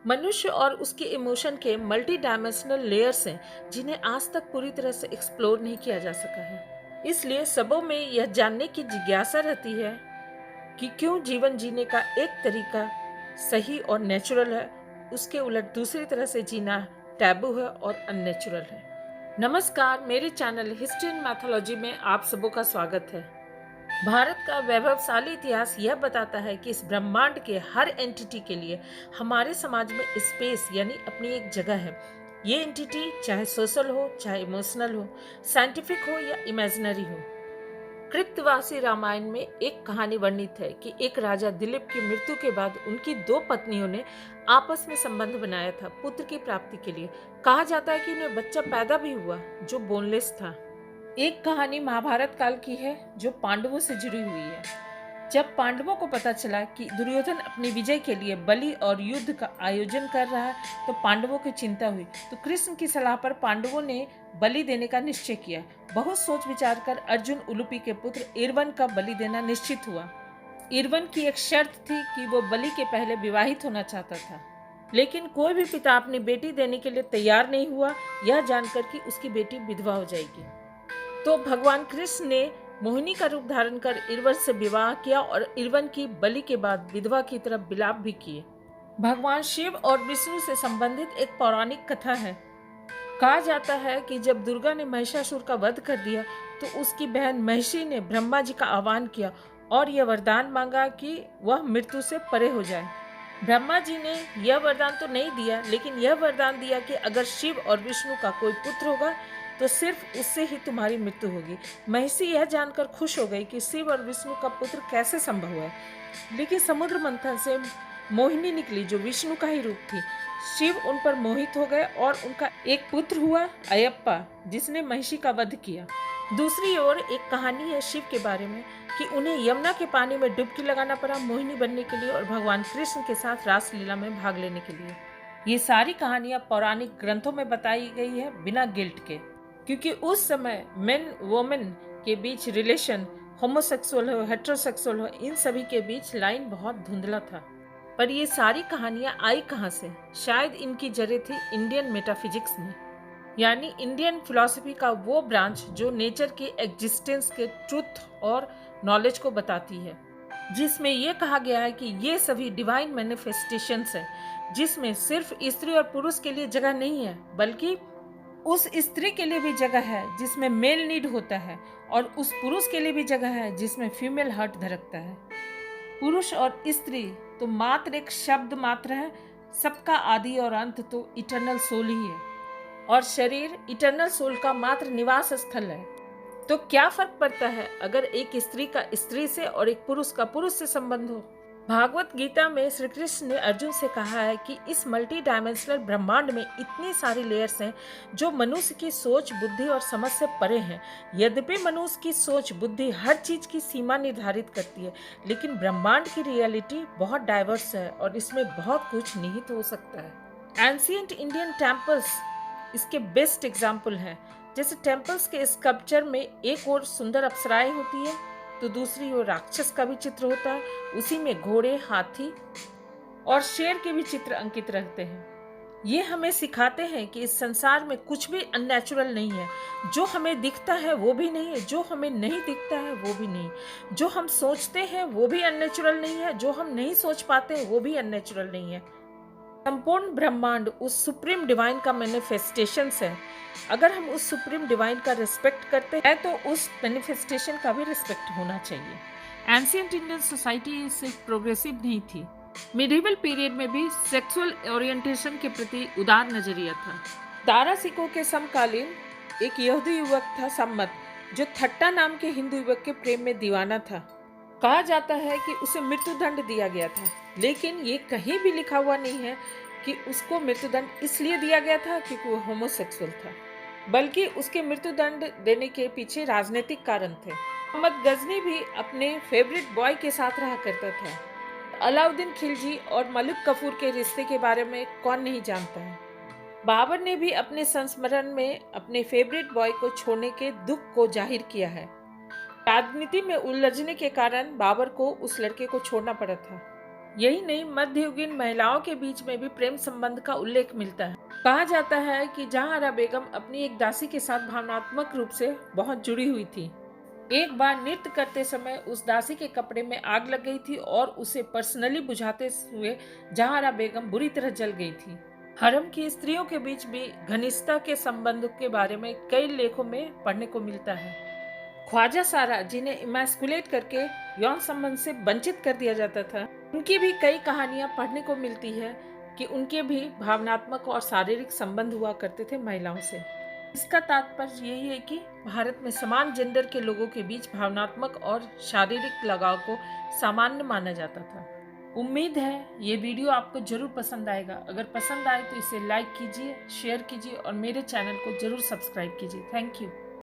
मनुष्य और उसके इमोशन के मल्टी डायमेंशनल लेयर्स हैं जिन्हें आज तक पूरी तरह से एक्सप्लोर नहीं किया जा सका है। इसलिए सबों में यह जानने की जिज्ञासा रहती है कि क्यों जीवन जीने का एक तरीका सही और नेचुरल है, उसके उलट दूसरी तरह से जीना टैबू है और अननेचुरल है। नमस्कार, मेरे चैनल हिस्ट्री एंड मैथोलॉजी में आप सबों का स्वागत है। भारत का वैभवशाली इतिहास यह बताता है कि इस ब्रह्मांड के हर एंटिटी के लिए हमारे समाज में स्पेस यानी अपनी एक जगह है। ये एंटिटी चाहे सोशल हो, चाहे इमोशनल हो, साइंटिफिक हो या इमेजिनरी हो। कृतवासी रामायण में एक कहानी वर्णित है कि एक राजा दिलीप की मृत्यु के बाद उनकी दो पत्नियों ने आपस में संबंध बनाया था पुत्र की प्राप्ति के लिए। कहा जाता है कि उन्हें बच्चा पैदा भी हुआ जो बोनलेस था। एक कहानी महाभारत काल की है जो पांडवों से जुड़ी हुई है। जब पांडवों को पता चला कि दुर्योधन अपनी विजय के लिए बलि और युद्ध का आयोजन कर रहा है तो पांडवों की चिंता हुई। तो कृष्ण की सलाह पर पांडवों ने बलि देने का निश्चय किया। बहुत सोच विचार कर अर्जुन उलूपी के पुत्र इरवन का बलि देना निश्चित हुआ। इरवन की एक शर्त थी कि वो बलि के पहले विवाहित होना चाहता था, लेकिन कोई भी पिता अपनी बेटी देने के लिए तैयार नहीं हुआ, यह जानकर कि उसकी बेटी विधवा हो जाएगी। तो भगवान कृष्ण ने मोहिनी का रूप धारण कर इरवन से विवाह किया और इरवन की बलि के बाद विधवा की तरफ विलाप भी किए। भगवान शिव और विष्णु से संबंधित एक पौराणिक कथा है। कहा जाता है कि जब दुर्गा ने महिषासुर का वध कर दिया तो उसकी बहन महिषी ने ब्रह्मा जी का आह्वान किया और यह वरदान मांगा कि वह मृत्यु से परे हो जाए। ब्रह्मा जी ने यह वरदान तो नहीं दिया, लेकिन यह वरदान दिया कि अगर शिव और विष्णु का कोई पुत्र होगा तो सिर्फ उससे ही तुम्हारी मृत्यु होगी। महिषी यह जानकर खुश हो गई कि शिव और विष्णु का पुत्र कैसे संभव है, लेकिन समुद्र मंथन से मोहिनी निकली जो विष्णु का ही रूप थी। शिव उन पर मोहित हो गए और उनका एक पुत्र हुआ अयप्पा, जिसने महिषी का वध किया। दूसरी ओर एक कहानी है शिव के बारे में कि उन्हें यमुना के पानी में डुबकी लगाना पड़ा मोहिनी बनने के लिए और भगवान कृष्ण के साथ रासलीला में भाग लेने के लिए। ये सारी कहानियां पौराणिक ग्रंथों में बताई गई है बिना गिल्ट के, क्योंकि उस समय मेन वोमेन के बीच रिलेशन, होमोसेक्सुअल हो हेट्रोसेक्सुअल हो, इन सभी के बीच लाइन बहुत धुंधला था। पर ये सारी कहानियां आई कहाँ से? शायद इनकी जड़ें थी इंडियन मेटाफिजिक्स में, यानी इंडियन फिलॉसफी का वो ब्रांच जो नेचर की एग्जिस्टेंस के ट्रुथ और नॉलेज को बताती है, जिसमें यह कहा गया है कि ये सभी डिवाइन मैनिफेस्टेशंस हैं, जिसमें सिर्फ स्त्री और पुरुष के लिए जगह नहीं है, बल्कि उस स्त्री के लिए भी जगह है जिसमें मेल नीड होता है और उस पुरुष के लिए भी जगह है जिसमें फीमेल हार्ट धड़कता है। पुरुष और स्त्री तो मात्र एक शब्द मात्र है, सबका आदि और अंत तो इटर्नल सोल ही है, और शरीर इटर्नल सोल का मात्र निवास स्थल है। तो क्या फर्क पड़ता है अगर एक स्त्री का स्त्री से और एक पुरुष का पुरुष से संबंध हो? भागवत गीता में श्री कृष्ण ने अर्जुन से कहा है कि इस मल्टी डायमेंशनल ब्रह्मांड में इतनी सारी लेयर्स हैं जो मनुष्य की सोच, बुद्धि और समझ से परे हैं। यद्यपि मनुष्य की सोच, बुद्धि हर चीज की सीमा निर्धारित करती है, लेकिन ब्रह्मांड की रियलिटी बहुत डाइवर्स है और इसमें बहुत कुछ निहित हो सकता है। एंशिएंट इंडियन टेम्पल्स इसके बेस्ट एग्जाम्पल हैं। जैसे टेम्पल्स के स्कल्पचर में एक ओर सुंदर अप्सराएं होती है तो दूसरी ओर राक्षस का भी चित्र होता है। उसी में घोड़े, हाथी और शेर के भी चित्र अंकित रहते हैं। ये हमें सिखाते हैं कि इस संसार में कुछ भी अननेचुरल नहीं है। जो हमें दिखता है वो भी नहीं है, जो हमें नहीं दिखता है वो भी नहीं। जो हम सोचते हैं वो भी अननेचुरल नहीं है, जो हम नहीं सोच पाते हैं वो भी अननेचुरल नहीं है। संपूर्ण ब्रह्मांड उस सुप्रीम डिवाइन का मैनिफेस्टेशंस है। अगर हम उस सुप्रीम डिवाइन का रिस्पेक्ट करते हैं तो उस मैनिफेस्टेशन का भी रिस्पेक्ट होना चाहिए। एंशिएंट इंडियन सोसाइटी सिर्फ प्रोग्रेसिव नहीं थी, मिडिवल पीरियड में भी सेक्सुअल ओरिएंटेशन के प्रति उदार नजरिया था। दारा सिकों के समकालीन एक यहूदी युवक था सम्मत, जो थट्टा नाम के हिंदू युवक के प्रेम में दीवाना था। कहा जाता है कि उसे मृत्युदंड दिया गया था, लेकिन ये कहीं भी लिखा हुआ नहीं है कि उसको मृत्युदंड इसलिए दिया गया था क्योंकि वो होमोसेक्सुअल था, बल्कि उसके मृत्युदंड देने के पीछे राजनीतिक कारण थे। मोहम्मद गजनी भी अपने फेवरेट बॉय के साथ रहा करता था। अलाउद्दीन खिलजी और मलिक कफूर के रिश्ते के बारे में कौन नहीं जानता है। बाबर ने भी अपने संस्मरण में अपने फेवरेट बॉय को छोड़ने के दुख को जाहिर किया है। राजनीति में उलझने के कारण बाबर को उस लड़के को छोड़ना पड़ा था। यही नहीं, मध्ययुगीन महिलाओं के बीच में भी प्रेम संबंध का उल्लेख मिलता है। कहा जाता है कि जहांआरा बेगम अपनी एक दासी के साथ भावनात्मक रूप से बहुत जुड़ी हुई थी। एक बार नृत्य करते समय उस दासी के कपड़े में आग लग गई थी और उसे पर्सनली बुझाते हुए जहांआरा बेगम बुरी तरह जल गई थी। हरम की स्त्रियों के बीच भी घनिष्ठता के संबंध के बारे में कई लेखों में पढ़ने को मिलता है। ख्वाजा सारा, जिन्हें इमैस्कुलेट करके यौन संबंध से वंचित कर दिया जाता था, उनकी भी कई कहानियां पढ़ने को मिलती है कि उनके भी भावनात्मक और शारीरिक संबंध हुआ करते थे महिलाओं से। इसका तात्पर्य यही है कि भारत में समान जेंडर के लोगों के बीच भावनात्मक और शारीरिक लगाव को सामान्य माना जाता था। उम्मीद है ये वीडियो आपको जरूर पसंद आएगा। अगर पसंद आए तो इसे लाइक कीजिए, शेयर कीजिए और मेरे चैनल को जरूर सब्सक्राइब कीजिए। Thank you.